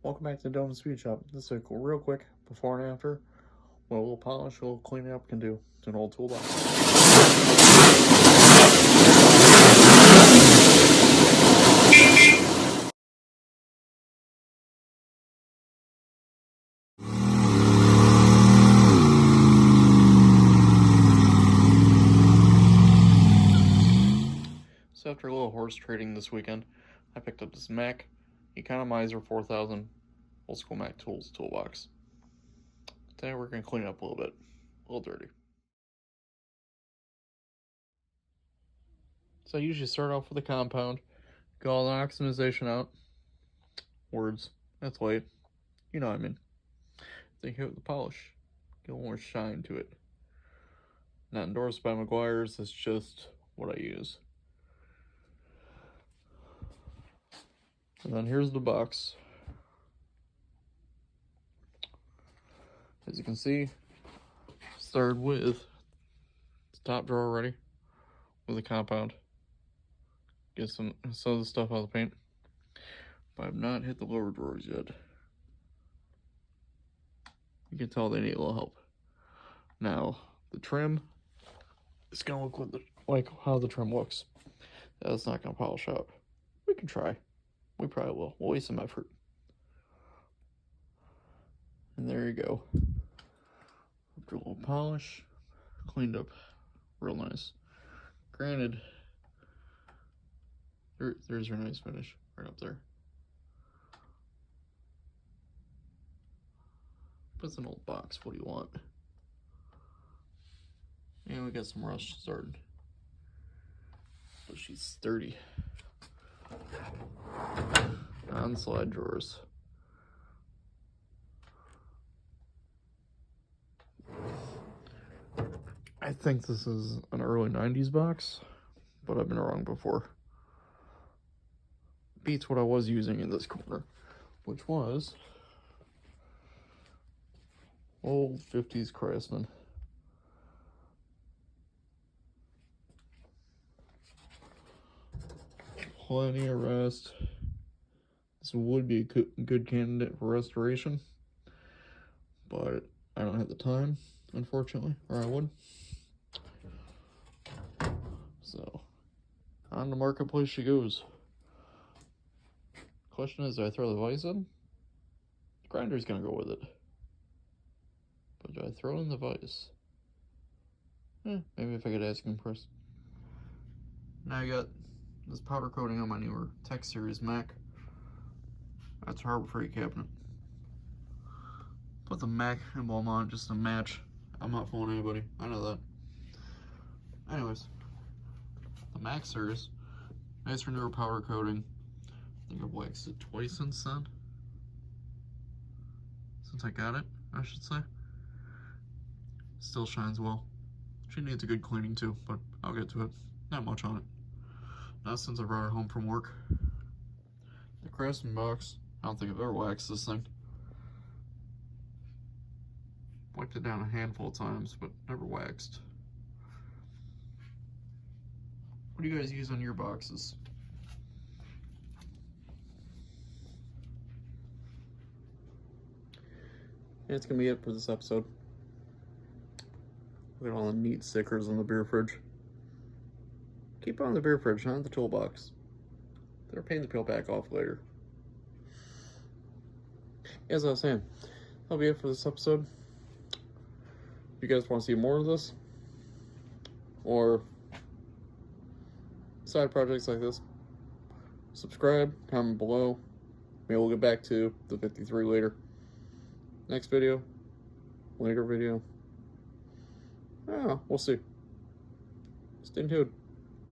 Welcome back to the Donut Speed Shop. This is a real quick before and after what a little polish, a little cleaning up can do to an old toolbox. So after a little horse trading this weekend, I picked up this Mac Economizer 4000 old school Mac Tools toolbox. Today we're going to clean it up a little bit, a little dirty. So I usually start off with a compound, get all the oxidization out, words, that's late, you know what I mean. Then hit with the polish, get a little more shine to it. Not endorsed by Meguiar's, it's just what I use. And then here's the box. As you can see, started with the top drawer already with a compound. Get some of the stuff out of the paint. But I've not hit the lower drawers yet. You can tell they need a little help. Now, the trim is gonna look like how the trim looks. That's not gonna polish out. We can try. We probably will. We'll waste some effort. And there you go. After a little polish, cleaned up real nice. Granted, there's your nice finish right up there. But it's an old box. What do you want? And we got some rust started. But she's sturdy. On-slide drawers. I think this is an early 90s box, but I've been wrong before. Beats what I was using in this corner, which was old 50s Craftsman. Plenty of rust. This would be a good candidate for restoration, but I don't have the time, unfortunately, or I would. So, on the marketplace she goes. Question is, do I throw the vise in? The grinder's gonna go with it. But do I throw in the vise? Maybe if I could ask him first. Now I got this powder coating on my newer Tech Series Mac. That's a Harbor Freight cabinet. Put the Mac emblem on just to match. I'm not fooling anybody, I know that. Anyways, the Mac Series, nice newer powder coating. I think I've waxed it twice since then. Since I got it, I should say. Still shines well. She needs a good cleaning too, but I'll get to it. Not much on it. Not since I brought it home from work. The Craftsman box, I don't think I've ever waxed this thing. Wiped it down a handful of times, but never waxed. What do you guys use on your boxes? And it's gonna be it for this episode. Look at all the neat stickers on the beer fridge. Keep it on the beer fridge, not the toolbox. They're a pain to peel back off later. As I was saying, that'll be it for this episode. If you guys want to see more of this, or side projects like this, subscribe, comment below. Maybe we'll get back to the 53 later. Next video, later video. Oh, we'll see. Stay tuned.